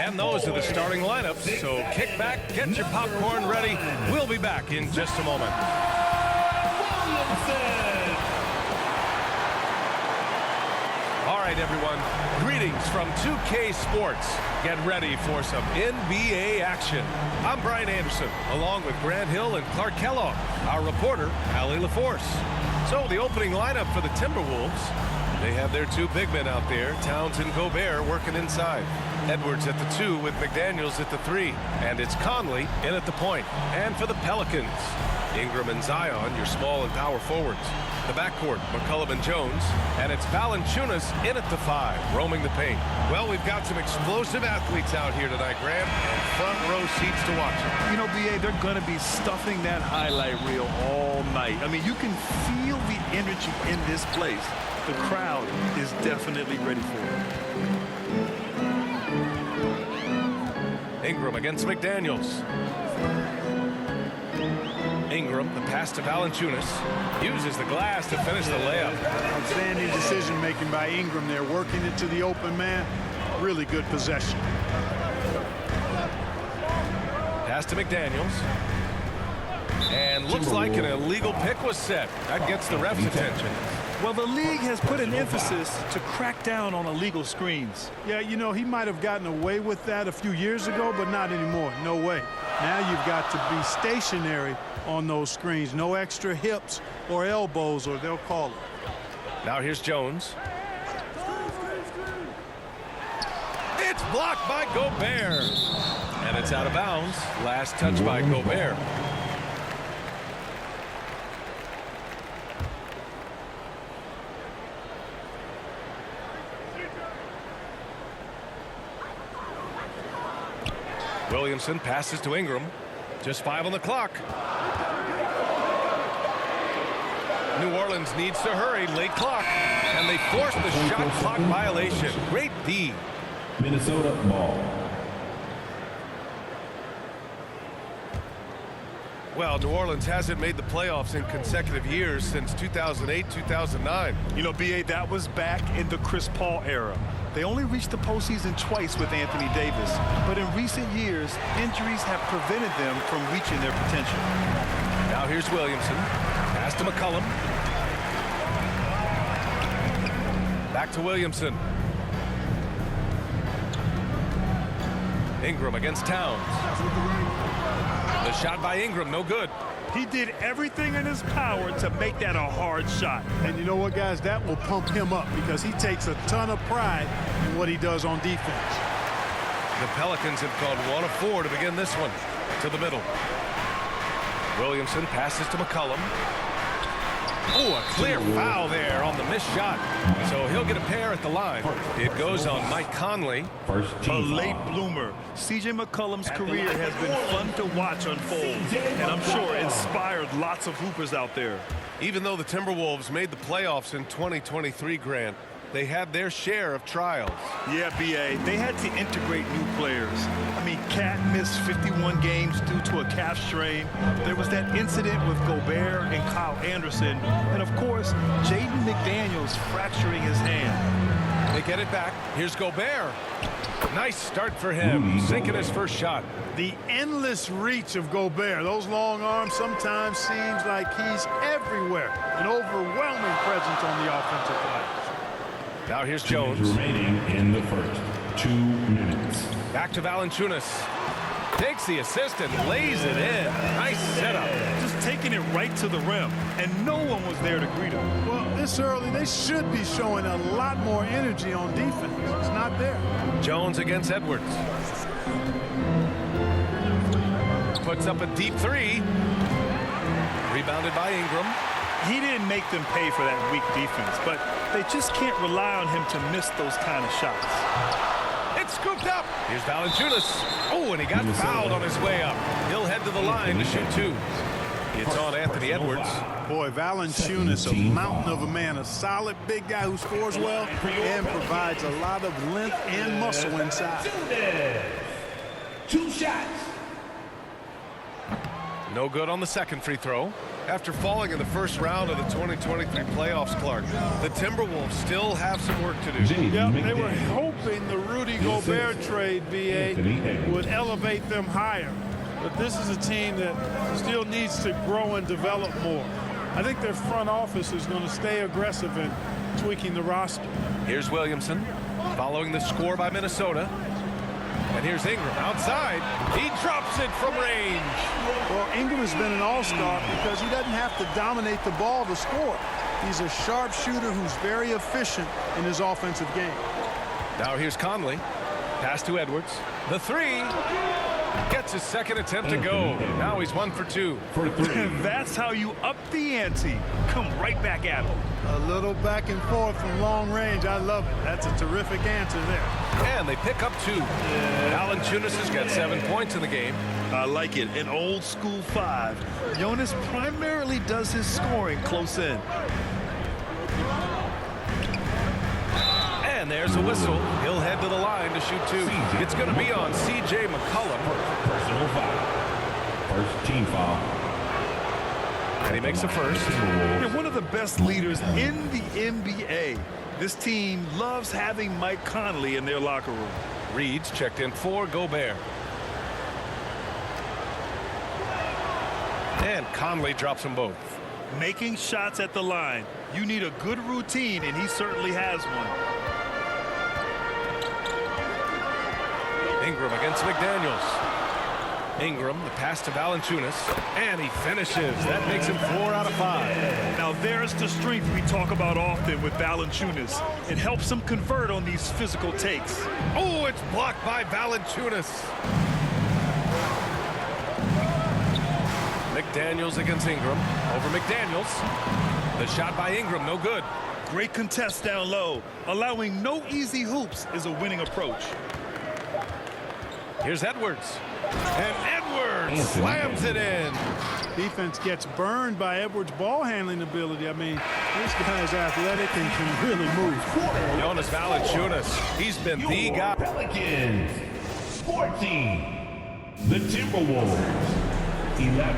And those are the starting lineups, so kick back, get your popcorn ready. We'll be back in just a moment. All right, everyone, greetings from 2K Sports. Get ready for some NBA action. I'm Brian Anderson, along with Grant Hill and Clark Kellogg, our reporter, Allie LaForce. So the opening lineup for the Timberwolves, they have their two big men out there, Towns and Gobert, working inside. Edwards at the 2 with McDaniels at the 3. And it's Conley in at the point. And for the Pelicans, Ingram and Zion, your small and power forwards. The backcourt, McCollum and Jones. And it's Valanciunas in at the 5, roaming the paint. Well, we've got some explosive athletes out here tonight, Graham, and front row seats to watch them. You know, B.A., they're going to be stuffing that highlight reel all night. I mean, you can feel the energy in this place. The crowd is definitely ready for it. Ingram against McDaniels. Ingram, the pass to Valanciunas, uses the glass to finish the layup. Outstanding decision-making by Ingram there, working it to the open man. Really good possession. Pass to McDaniels. And looks like an illegal pick was set. That gets the ref's attention. Well, the league has put an emphasis to crack down on illegal screens. Yeah, you know, he might have gotten away with that a few years ago, but not anymore. No way. Now you've got to be stationary on those screens. No extra hips or elbows, or they'll call it. Now here's Jones. It's blocked by Gobert. And it's out of bounds. Last touch by Gobert. Williamson passes to Ingram. Just 5 on the clock. New Orleans needs to hurry. Late clock. And they force the shot clock violation. Great D. Minnesota ball. Well, New Orleans hasn't made the playoffs in consecutive years since 2008, 2009. You know, B.A., that was back in the Chris Paul era. They only reached the postseason twice with Anthony Davis, but in recent years, injuries have prevented them from reaching their potential. Now here's Williamson. Pass to McCollum. Back to Williamson. Ingram against Towns. The shot by Ingram, no good. He did everything in his power to make that a hard shot. And you know what, guys? That will pump him up because he takes a ton of pride in what he does on defense. The Pelicans have called 1 of 4 to begin this one. To the middle. Williamson passes to McCollum. Oh, a clear foul there on the missed shot. So he'll get a pair at the line. It goes on Mike Conley. A late bloomer. C.J. McCollum's career has been fun to watch unfold, and I'm sure inspired lots of hoopers out there. Even though the Timberwolves made the playoffs in 2023, Grant, they had their share of trials. Yeah, B.A., they had to integrate new players. I mean, Cat missed 51 games due to a calf strain. There was that incident with Gobert and Kyle Anderson. And, of course, Jaden McDaniels fracturing his hand. They get it back. Here's Gobert. Nice start for him, sinking his first shot. The endless reach of Gobert. Those long arms sometimes seems like he's everywhere. An overwhelming presence on the offensive glass. Now here's Jones. Remaining in the first 2 minutes. Back to Valanciunas. Takes the assist and lays it in. Nice setup. Just taking it right to the rim, and no one was there to greet him. Well, this early, they should be showing a lot more energy on defense. It's not there. Jones against Edwards. Puts up a deep 3. Rebounded by Ingram. He didn't make them pay for that weak defense, but they just can't rely on him to miss those kind of shots. It's scooped up. Here's Valanciunas. Oh, and he got fouled on his way up. He'll head to the line to shoot 2. It's on Anthony Edwards. Boy, Valanciunas, a mountain of a man, a solid big guy who scores well and provides a lot of length and muscle inside. 2 shots. No good on the second free throw. After falling in the first round of the 2023 playoffs, Clark, the Timberwolves still have some work to do. Yeah, they were hoping the Rudy Gobert trade, BA, would elevate them higher. But this is a team that still needs to grow and develop more. I think their front office is going to stay aggressive in tweaking the roster. Here's Williamson following the score by Minnesota. And here's Ingram outside. He drops it from range. Well, Ingram has been an all-star because he doesn't have to dominate the ball to score. He's a sharp shooter who's very efficient in his offensive game. Now here's Conley. Pass to Edwards. The three. Gets his second attempt to go. Now he's 1 for 2. That's how you up the ante. Come right back at him. A little back and forth from long range. I love it. That's a terrific answer there. And they pick up 2. Valanciunas has got 7 points in the game. I like it. An old school 5. Jonas primarily does his scoring close in. And there's a whistle. He'll head to the line to shoot 2. It's going to be on C.J. McCollum. Personal foul. First team foul. And he makes the first. They're one of the best leaders in the NBA. This team loves having Mike Conley in their locker room. Reed's checked in for Gobert. And Conley drops them both. Making shots at the line. You need a good routine, and he certainly has one. Ingram against McDaniels. Ingram, the pass to Valanciunas, and he finishes. That makes him 4 out of 5. Now there's the strength we talk about often with Valanciunas. It helps him convert on these physical takes. Oh, it's blocked by Valanciunas. McDaniels against Ingram. Over McDaniels. The shot by Ingram, no good. Great contest down low. Allowing no easy hoops is a winning approach. Here's Edwards. And Edwards slams it in. Defense gets burned by Edwards' ball handling ability. I mean, this guy's athletic and can really move. Jonas Valanciunas, he's been the guy. Pelicans 14. The Timberwolves 11.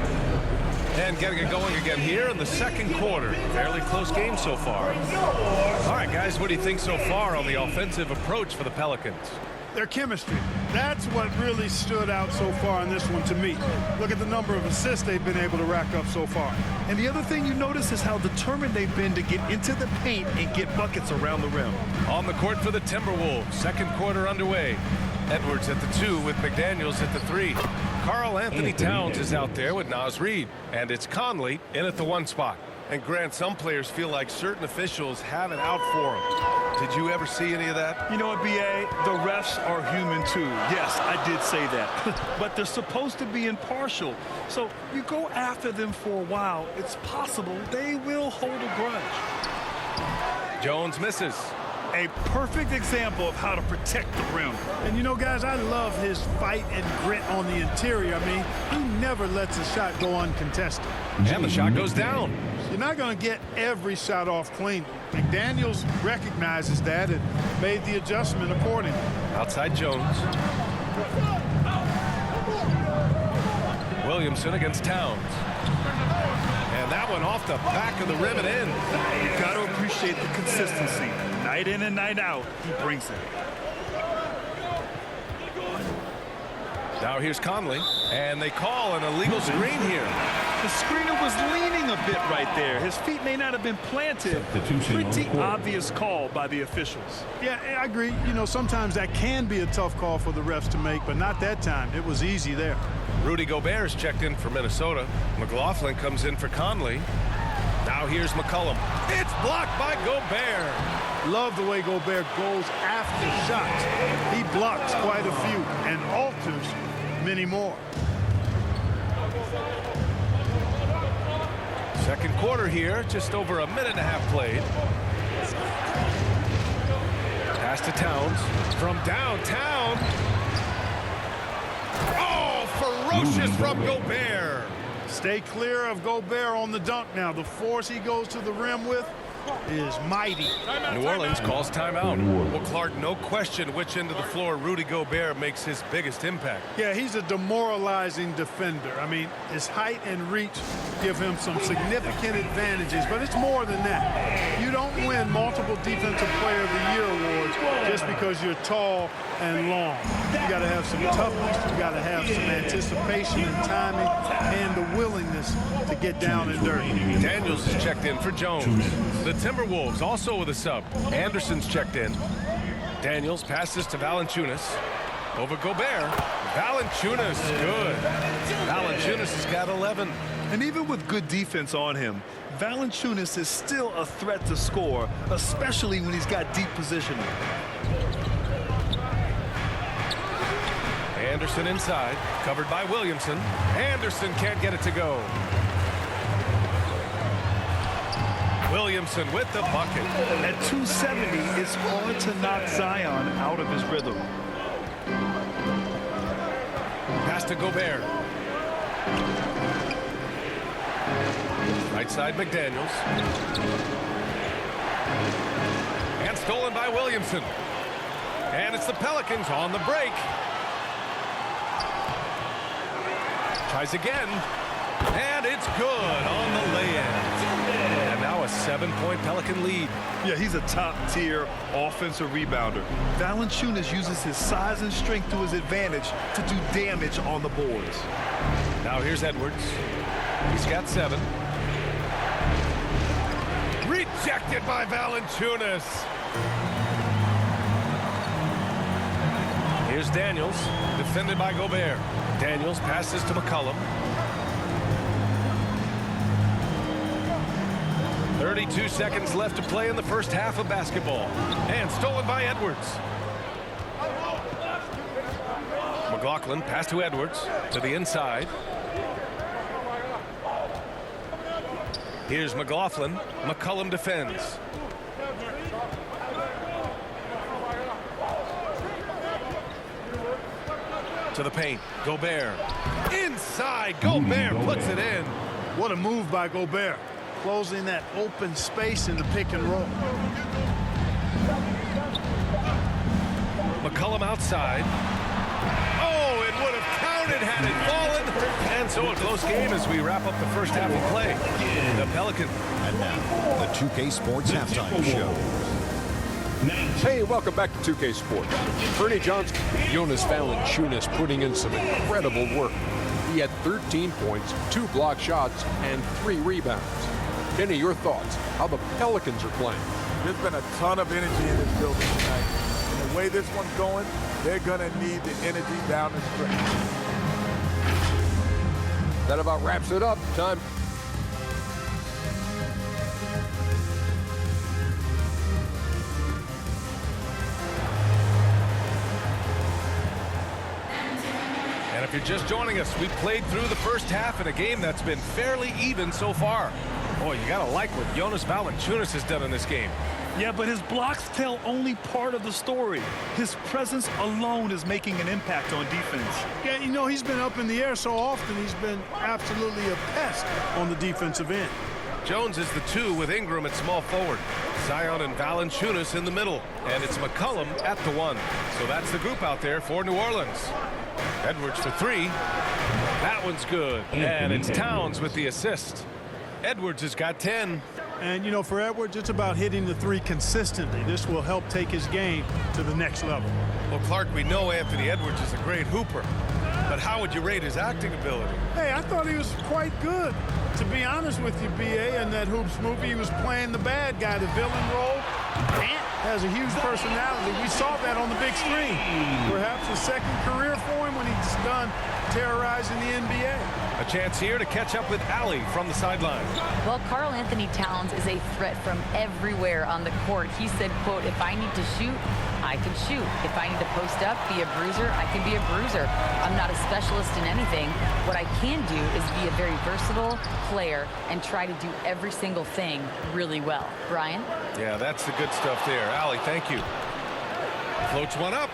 And getting it going again here in the second quarter. Fairly close game so far. All right, guys, what do you think so far on the offensive approach for the Pelicans? Their chemistry. That's what really stood out so far in this one to me. Look at the number of assists they've been able to rack up so far. And the other thing you notice is how determined they've been to get into the paint and get buckets around the rim. On the court for the Timberwolves. Second quarter underway. Edwards at the 2 with McDaniels at the 3. Karl Anthony Towns is out there with Naz Reid. And it's Conley in at the 1 spot. And Grant, some players feel like certain officials have it out for them. Did you ever see any of that? You know what, B.A.? The refs are human too. Yes, I did say that. But they're supposed to be impartial. So you go after them for a while, it's possible they will hold a grudge. Jones misses. A perfect example of how to protect the rim. And you know, guys, I love his fight and grit on the interior. I mean, he never lets a shot go uncontested. And the shot goes down. You're not going to get every shot off cleanly. McDaniels recognizes that and made the adjustment accordingly. Outside Jones. Williamson against Towns. And that one off the back of the rim and in. You got to appreciate the consistency. Night in and night out, he brings it. Now here's Conley, and they call an illegal screen here. The screener was leaning a bit right there. His feet may not have been planted. Pretty obvious call by the officials. Yeah, I agree. You know, sometimes that can be a tough call for the refs to make, but not that time. It was easy there. Rudy Gobert is checked in for Minnesota. McLaughlin comes in for Conley. Now here's McCollum. It's blocked by Gobert. Love the way Gobert goes after shots. He blocks quite a few and alters many more. Second quarter here, just over a minute and a half played. Pass to Towns from downtown. Oh, ferocious from Gobert. Stay clear of Gobert on the dunk now. The force he goes to the rim with, is mighty. New Orleans calls timeout. Well, Clark, no question which end of the floor Rudy Gobert makes his biggest impact. Yeah, he's a demoralizing defender. I mean, his height and reach give him some significant advantages, but it's more than that. You don't win multiple Defensive Player of the Year awards just because you're tall and long. You got to have some toughness, you got to have some anticipation and timing, and the willingness to get down and dirty. Daniels is checked in for Jones. The Timberwolves also with a sub. Anderson's checked in. Daniels passes to Valanciunas. Over Gobert. Valanciunas, good. Valanciunas has got 11. And even with good defense on him, Valanciunas is still a threat to score, especially when he's got deep positioning. Anderson inside, covered by Williamson. Anderson can't get it to go. Williamson with the bucket. At 270, it's hard to knock Zion out of his rhythm. Pass to Gobert. Right side McDaniels. And stolen by Williamson. And it's the Pelicans on the break. Tries again. And it's good on the lay-in. And now a 7-point Pelican lead. Yeah, he's a top-tier offensive rebounder. Valanciunas uses his size and strength to his advantage to do damage on the boards. Now here's Edwards. He's got 7. Rejected by Valanciunas. Here's Daniels, defended by Gobert. Daniels passes to McCollum. 32 seconds left to play in the first half of basketball. And stolen by Edwards. McLaughlin pass to Edwards to the inside. Here's McLaughlin. McCollum defends. To the paint. Gobert. Inside. Gobert puts it in. What a move by Gobert, closing that open space in the pick and roll. McCollum outside. Oh, it would have counted had it fallen. And so a close game as we wrap up the first half of play. The Pelicans. And now, the 2K Sports Halftime Show. Hey, welcome back to 2K Sports. Ernie Johnson, Jonas Valanciunas putting in some incredible work. He had 13 points, 2 block shots, and 3 rebounds. Kenny, your thoughts? How the Pelicans are playing? There's been a ton of energy in this building tonight. And the way this one's going, they're going to need the energy down the stretch. That about wraps it up. Time. And if you're just joining us, we played through the first half in a game that's been fairly even so far. Boy, you gotta like what Jonas Valanciunas has done in this game. Yeah, but his blocks tell only part of the story. His presence alone is making an impact on defense. Yeah, you know, he's been up in the air so often, he's been absolutely a pest on the defensive end. Jones is the 2 with Ingram at small forward. Zion and Valanciunas in the middle. And it's McCollum at the 1. So that's the group out there for New Orleans. Edwards for 3. That one's good. And it's Towns with the assist. Edwards has got 10. And, you know, for Edwards, it's about hitting the 3 consistently. This will help take his game to the next level. Well, Clark, we know Anthony Edwards is a great hooper. But how would you rate his acting ability? Hey, I thought he was quite good. To be honest with you, B.A., in that Hoops movie, he was playing the bad guy, the villain role. Ant has a huge personality. We saw that on the big screen. Perhaps a second career for him when he's done terrorizing the NBA. A chance here to catch up with Allie from the sideline. Well, Karl Anthony Towns is a threat from everywhere on the court. He said, quote, if I need to shoot, I can shoot. If I need to post up, be a bruiser, I can be a bruiser. I'm not a specialist in anything. What I can do is be a very versatile player and try to do every single thing really well. Brian? Yeah, that's the good stuff there. Allie, thank you. Floats one up.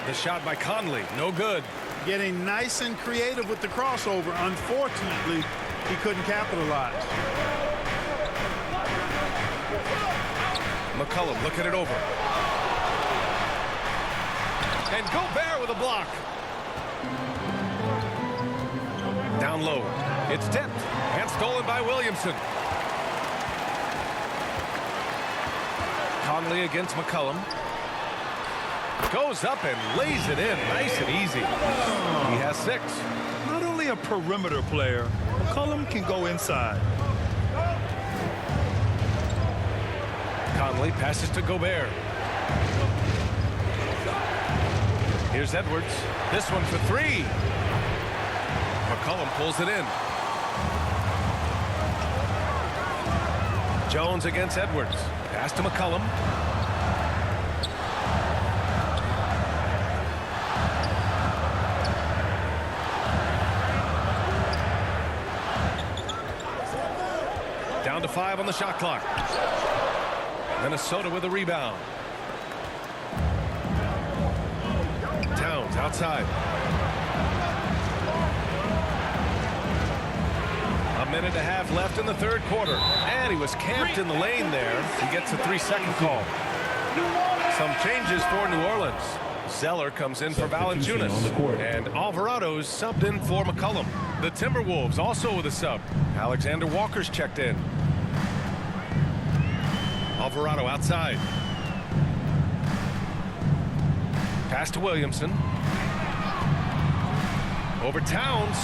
The shot by Conley, no good. Getting nice and creative with the crossover. Unfortunately, he couldn't capitalize. McCollum looking it over. And Gobert with a block. Down low. It's tipped and stolen by Williamson. Conley against McCollum. Goes up and lays it in nice and easy. He has 6. Not only a perimeter player, McCollum can go inside. Conley passes to Gobert. Here's Edwards. This one for 3. McCollum pulls it in. Jones against Edwards. Pass to McCollum. Down to 5 on the shot clock. Minnesota with a rebound. Towns outside. A minute and a half left in the third quarter. And he was camped in the lane there. He gets a 3-second call. Some changes for New Orleans. Zeller comes in for Valanciunas. And Alvarado's subbed in for McCollum. The Timberwolves also with a sub. Alexander Walker's checked in. Alvarado outside. Pass to Williamson. Over Towns.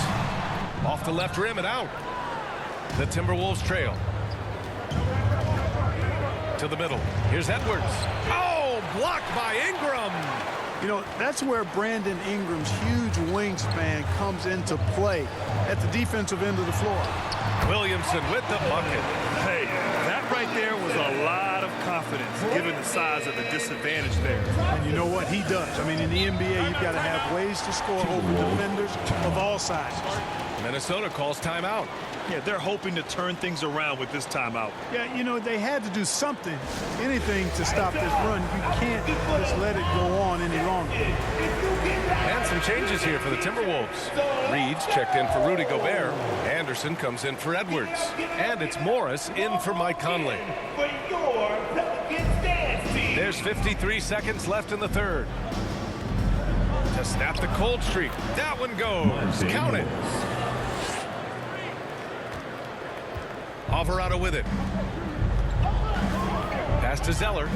Off the left rim and out. The Timberwolves trail. To the middle. Here's Edwards. Oh, blocked by Ingram. You know, that's where Brandon Ingram's huge wingspan comes into play at the defensive end of the floor. Williamson with the bucket. Hey, that right there was a lot of confidence given the size of the disadvantage there. And you know what he does. I mean, in the NBA, you've got to have ways to score over defenders of all sizes. Minnesota calls timeout. Yeah, they're hoping to turn things around with this timeout. Yeah, you know, they had to do something, anything to stop this run. You can't just let it go on any longer. And some changes here for the Timberwolves. Reed's checked in for Rudy Gobert. Anderson comes in for Edwards. And it's Morris in for Mike Conley. There's 53 seconds left in the third. To snap the cold streak. That one goes. Count it. Alvarado with it. Pass to Zeller.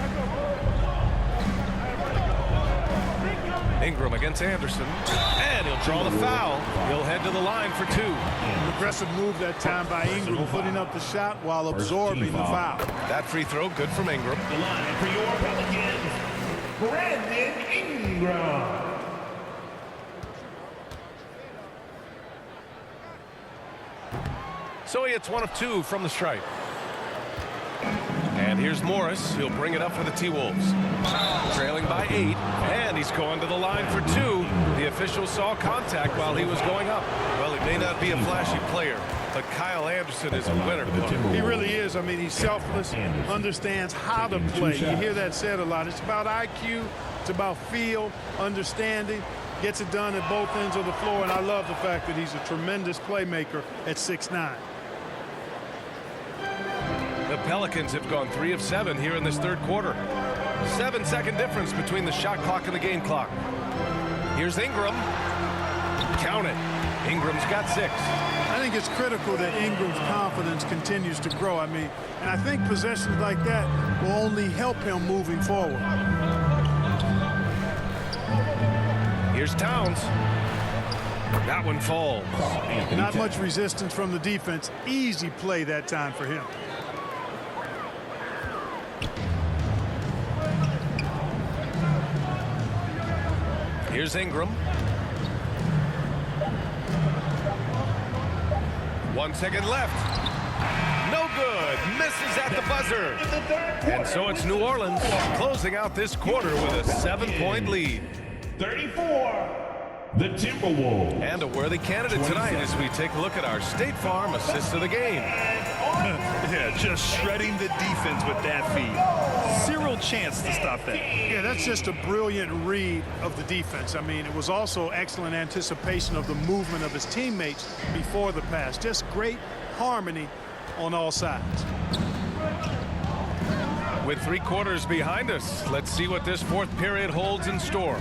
Ingram against Anderson. And he'll draw the foul. He'll head to the line for 2. Aggressive move that time by Ingram, putting up the shot while absorbing the foul. That free throw good from Ingram. The line for your Pelicans, Brandon Ingram. So he hits 1 of 2 from the stripe. And here's Morris. He'll bring it up for the T-Wolves. Trailing by 8. And he's going to the line for 2. The official saw contact while he was going up. Well, he may not be a flashy player, but Kyle Anderson is a winner. He really is. I mean, he's selfless, understands how to play. You hear that said a lot. It's about IQ. It's about feel, understanding. Gets it done at both ends of the floor. And I love the fact that he's a tremendous playmaker at 6'9". The Pelicans have gone 3 of 7 here in this third quarter. 7-second difference between the shot clock and the game clock. Here's Ingram. Count it. Ingram's got 6. I think it's critical that Ingram's confidence continues to grow. I mean, and I think possessions like that will only help him moving forward. Here's Towns. That one falls. Not much resistance from the defense. Easy play that time for him. Here's Ingram. 1 second left. No good. Misses at the buzzer. And so it's New Orleans closing out this quarter with a 7-point lead. 34. The Timberwolves. And a worthy candidate tonight as we take a look at our State Farm assist of the game. Yeah, just shredding the defense with that feed. Zero chance to stop that. Yeah, that's just a brilliant read of the defense. I mean, it was also excellent anticipation of the movement of his teammates before the pass. Just great harmony on all sides. With 3 quarters behind us, let's see what this fourth period holds in store.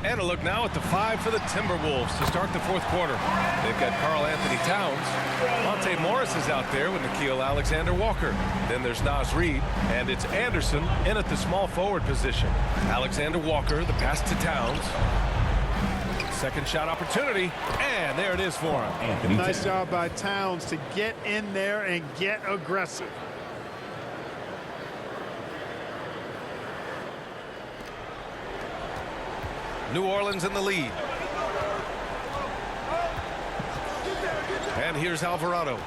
And a look now at the 5 for the Timberwolves to start the fourth quarter. They've got Karl Anthony Towns. Monte Morris is out there with Nickeil Alexander-Walker. Then there's Naz Reid, and it's Anderson in at the small forward position. Alexander-Walker, the pass to Towns. Second shot opportunity, and there it is for him. Nice job by Towns to get in there and get aggressive. New Orleans in the lead. And here's Alvarado.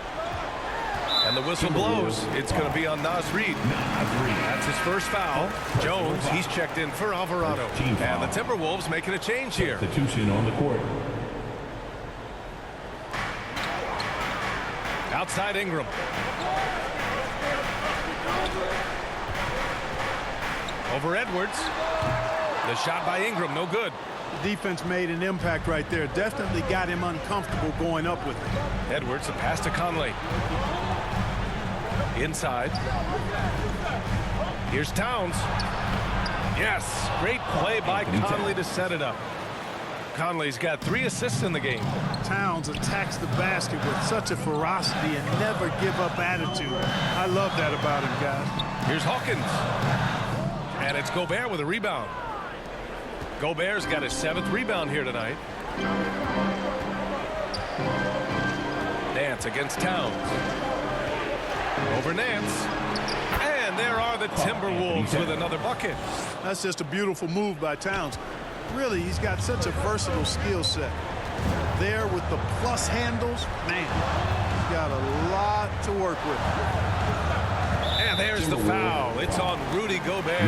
And the whistle blows. It's going to be on Naz Reid. That's his first foul. Jones, he's checked in for Alvarado. And the Timberwolves making a change here. Substitution on the court. Outside Ingram. Over Edwards. The shot by Ingram, no good. The defense made an impact right there. Definitely got him uncomfortable going up with it. Edwards, a pass to Conley. Inside. Here's Towns. Yes, great play by Conley to set it up. Conley's got 3 assists in the game. Towns attacks the basket with such a ferocity and never give up attitude. I love that about him, guys. Here's Hawkins. And it's Gobert with a rebound. Gobert's got his 7th rebound here tonight. Nance against Towns. Over Nance. And there are the Timberwolves with another bucket. That's just a beautiful move by Towns. Really, he's got such a versatile skill set. There with the plus handles, man, he's got a lot to work with. And there's the foul. It's on Rudy Gobert.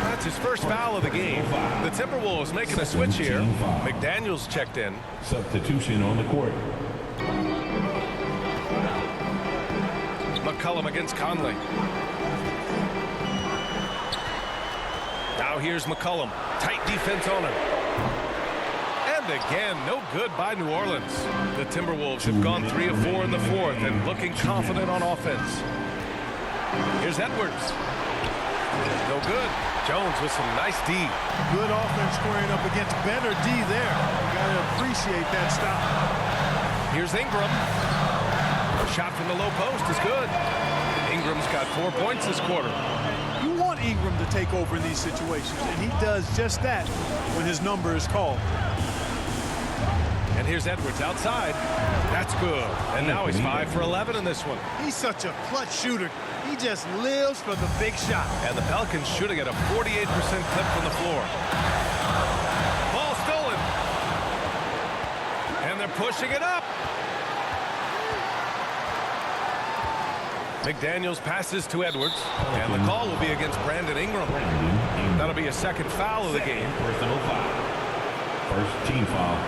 That's his first foul of the game. The Timberwolves making a switch here. McDaniels checked in. Substitution on the court. McCollum against Conley. Now here's McCollum. Tight defense on him. And again, no good by New Orleans. The Timberwolves have gone 3 of 4 in the fourth and looking confident on offense. Here's Edwards. No good. Jones with some nice D. Good offense squaring up against better D there. Got to appreciate that stop. Here's Ingram. A shot from the low post is good. Ingram's got 4 points this quarter. You want Ingram to take over in these situations, and he does just that when his number is called. And here's Edwards outside. That's good. And now he's 5 for 11 in this one. He's such a clutch shooter. He just lives for the big shot. And the Pelicans shooting at a 48% clip from the floor. Ball stolen. And they're pushing it up. McDaniels passes to Edwards. And the call will be against Brandon Ingram. That'll be a 2nd foul of the game. Personal foul. First team foul.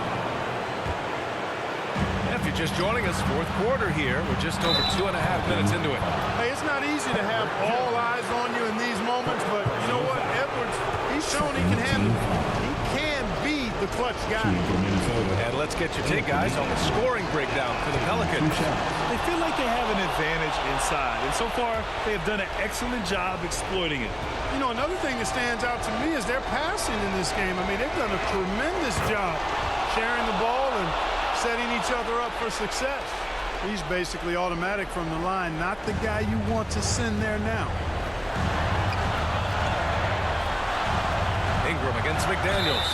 If you're just joining us, fourth quarter here. We're just over 2.5 minutes into it. Hey, it's not easy to have all eyes on you in these moments, but you know what? Edwards, he's shown he can handle it. He can be the clutch guy. And let's get your take, guys, on the scoring breakdown for the Pelicans. They feel like they have an advantage inside, and so far they have done an excellent job exploiting it. You know, another thing that stands out to me is their passing in this game. I mean, they've done a tremendous job sharing the ball and setting each other up for success. He's basically automatic from the line, not the guy you want to send there now. Ingram against McDaniels.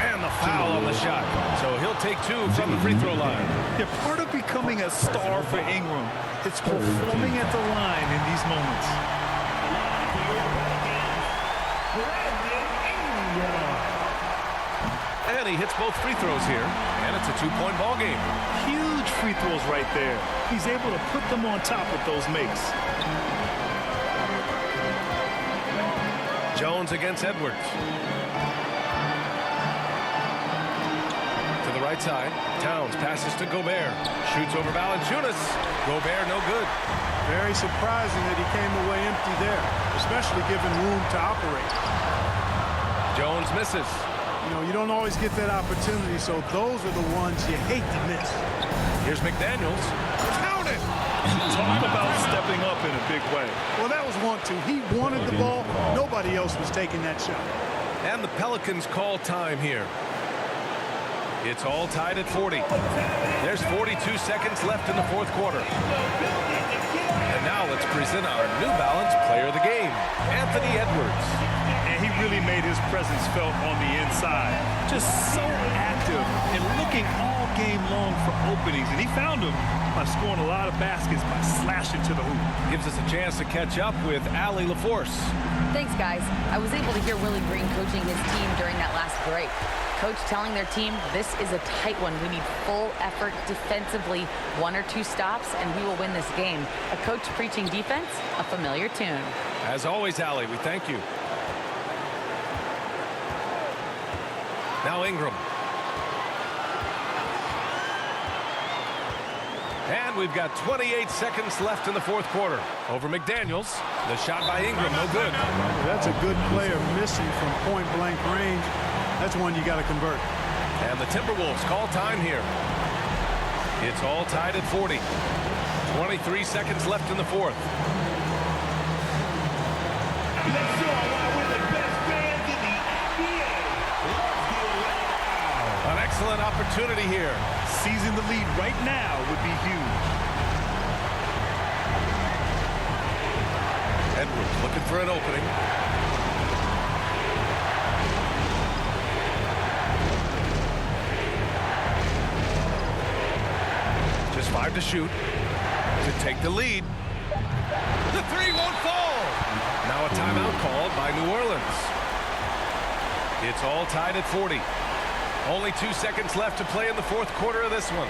And the foul on the shot. So he'll take 2 from the free throw line. Yeah, part of becoming a star for Ingram, it's performing at the line in these moments. And he hits both free throws here. And it's a 2-point ball game. Huge free throws right there. He's able to put them on top with those makes. Jones against Edwards. To the right side. Towns passes to Gobert. Shoots over Valanciunas. Gobert no good. Very surprising that he came away empty there, especially given room to operate. Jones misses. You know, you don't always get that opportunity, so those are the ones you hate to miss. Here's McDaniels. Count it! Talk about step stepping up in a big way. Well, that was 1-2. He wanted the ball. Nobody else was taking that shot. And the Pelicans call time here. It's all tied at 40. There's 42 seconds left in the fourth quarter. And now let's present our New Balance Player of the Game, Anthony Edwards. And he really made his presence felt on the inside. Just so active and looking all game long for openings. And he found them by scoring a lot of baskets by slashing to the hoop. Gives us a chance to catch up with Allie LaForce. Thanks, guys. I was able to hear Willie Green coaching his team during that last break. Coach telling their team, this is a tight one. We need full effort defensively, 1 or 2 stops, and we will win this game. A coach preaching defense, a familiar tune. As always, Allie, we thank you. Now Ingram. And we've got 28 seconds left in the fourth quarter. Over McDaniels. The shot by Ingram, no good. That's a good player missing from point-blank range. That's one you got to convert. And the Timberwolves call time here. It's all tied at 40. 23 seconds left in the fourth. Let's show why we're the best fans in the NBA. Let's get loud. An excellent opportunity here. Seizing the lead right now would be huge. Edwards looking for an opening. Just 5 to shoot to take the lead. The three won't fall. Now a timeout called by New Orleans. It's all tied at 40. Only 2 seconds left to play in the fourth quarter of this one.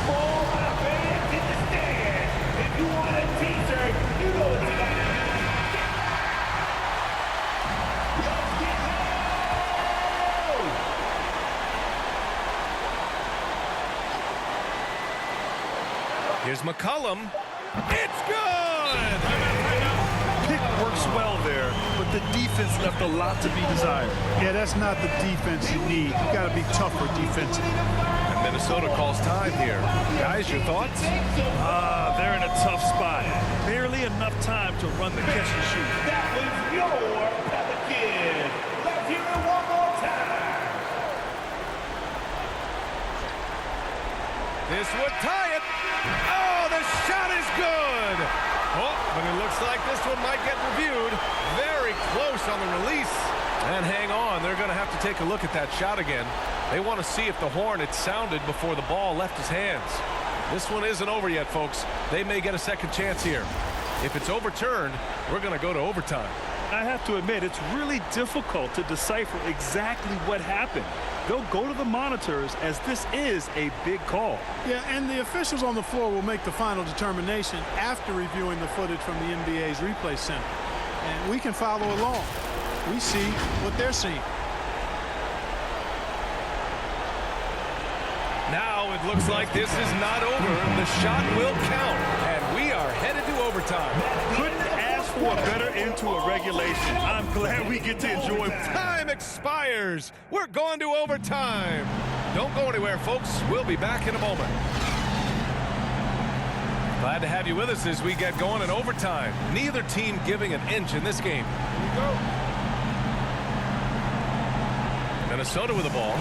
All my fans in the stand. If you want a t-shirt, you know it's about. Let's get loud. Here's McCollum. It's good! Pick works well there, but the defense left a lot to be desired. Yeah, that's not the defense you need. You got to be tougher defensively. And Minnesota calls time here. Guys, your thoughts? They're in a tough spot. Barely enough time to run the catch and shoot. That was your Pelicans. Let's hear it one more time. This would tie it. Oh, the shot is good. Oh, but it looks like this one might get reviewed. Very close on the release. And hang on, they're going to have to take a look at that shot again. They want to see if the horn had sounded before the ball left his hands. This one isn't over yet, folks. They may get a second chance here. If it's overturned, we're going to go to overtime. I have to admit, it's really difficult to decipher exactly what happened. They'll go to the monitors as this is a big call. Yeah, and the officials on the floor will make the final determination after reviewing the footage from the NBA's replay center. And we can follow along. We see what they're seeing. Now it looks like this is not over. The shot will count, and we are headed to overtime. Couldn't ask for a better end to a regulation. I'm glad we get to enjoy. Time expires. We're going to overtime. Don't go anywhere, folks. We'll be back in a moment. Glad to have you with us as we get going in overtime. Neither team giving an inch in this game. Here we go. Minnesota with the ball.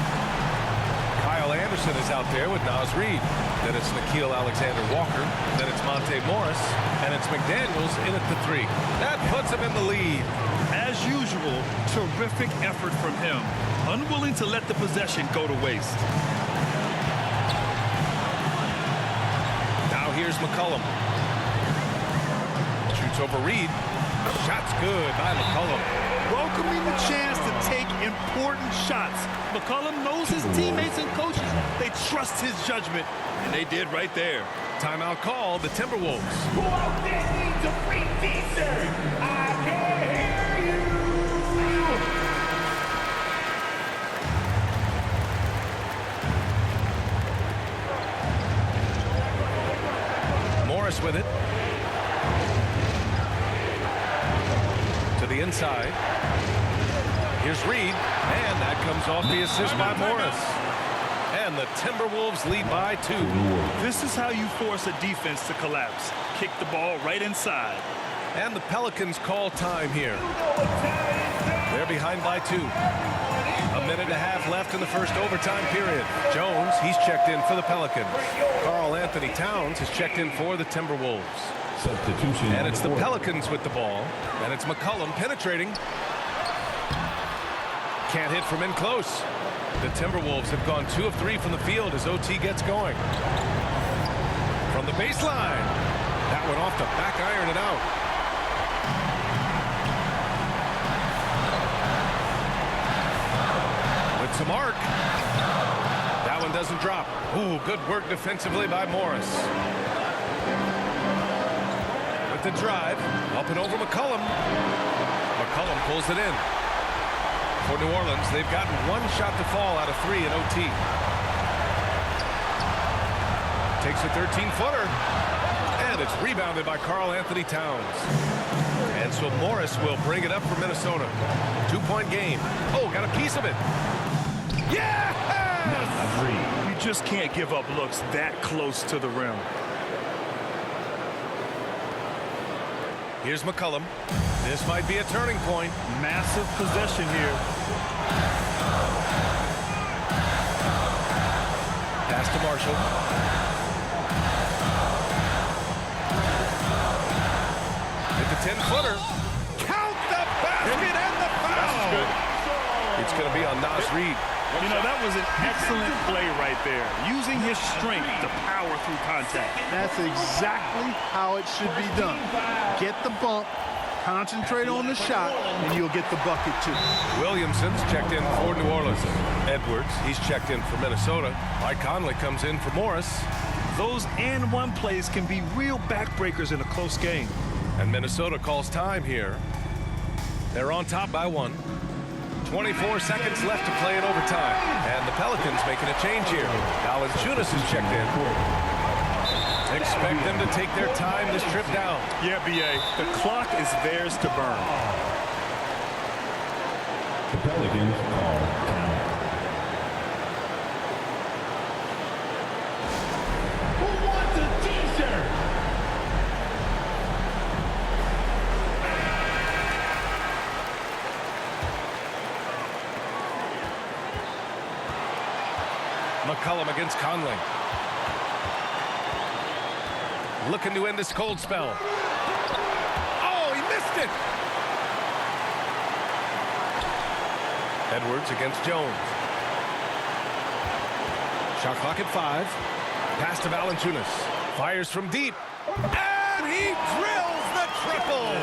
Kyle Anderson is out there with Naz Reid. Then it's Nickeil Alexander-Walker. Then it's Monte Morris. And it's McDaniels in at the three. That puts him in the lead. As usual, terrific effort from him. Unwilling to let the possession go to waste. Now here's McCollum. Shoots over Reid. Shot's good by McCollum. Welcoming the chance to take important shots. McCollum knows his teammates and coaches. They trust his judgment, and they did right there. Timeout call, the Timberwolves. Who out there needs a free t-shirt? I can hear you. Morris with it. To the inside. Here's Reid, and that comes off the assist by Morris. And and the Timberwolves lead by 2. This is how you force a defense to collapse. Kick the ball right inside. And the Pelicans call time here. They're behind by 2. A minute and a half left in the first overtime period. Jones, he's checked in for the Pelicans. Karl Anthony Towns has checked in for the Timberwolves. Substitution. And it's the Pelicans with the ball. And it's McCollum penetrating. Can't hit from in close. The Timberwolves have gone 2 of 3 from the field as OT gets going. From the baseline. That one off the back iron and out. With some arc. That one doesn't drop. Ooh, good work defensively by Morris. With the drive. Up and over McCollum. McCollum pulls it in. For New Orleans, they've gotten 1 shot to fall out of 3 in OT. Takes a 13-footer. And it's rebounded by Karl Anthony Towns. And so Morris will bring it up for Minnesota. 2-point game. Oh, got a piece of it. Yes! You just can't give up looks that close to the rim. Here's McCollum. This might be a turning point. Massive possession here. Pass to Marshall. Hit the 10-footer. Count the basket and the foul. It's going to be on Nas Reed. You know, that was an excellent play right there. Using his strength to power through contact. That's exactly how it should be done. Get the bump, concentrate on the shot, and you'll get the bucket too. Williamson's checked in for New Orleans. Edwards, he's checked in for Minnesota. Mike Conley comes in for Morris. Those and one plays can be real backbreakers in a close game. And Minnesota calls time here. They're on top by 1. 24 seconds left to play in overtime. And the Pelicans making a change here. Valanciunas is checked in. Expect them to take their time this trip down. Yeah, B.A., the clock is theirs to burn. The Pelicans call time. Who wants a t-shirt? McCollum against Conley. Looking to end this cold spell. Oh, he missed it! Edwards against Jones. Shot clock at 5. Pass to Valanciunas. Fires from deep. And he drills the triple!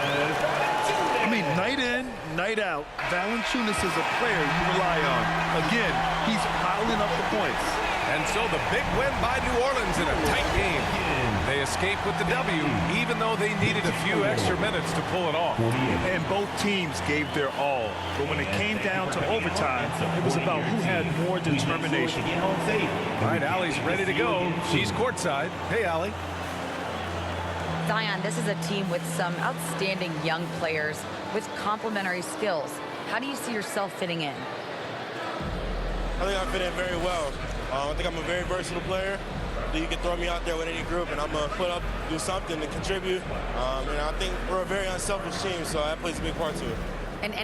I mean, night in, night out, Valanciunas is a player you rely on. Again, he's piling up the points. And so the big win by New Orleans in a tight game. They escape with the W, even though they needed a few extra minutes to pull it off. And both teams gave their all. But when it came down to overtime, it was about who had more determination. All right, Allie's ready to go. She's courtside. Hey, Allie. Zion, this is a team with some outstanding young players with complementary skills. How do you see yourself fitting in? I think I fit in very well. I think I'm a very versatile player. You can throw me out there with any group, and I'm going to put up, do something to contribute. And I think we're a very unselfish team, so that plays a big part to it. And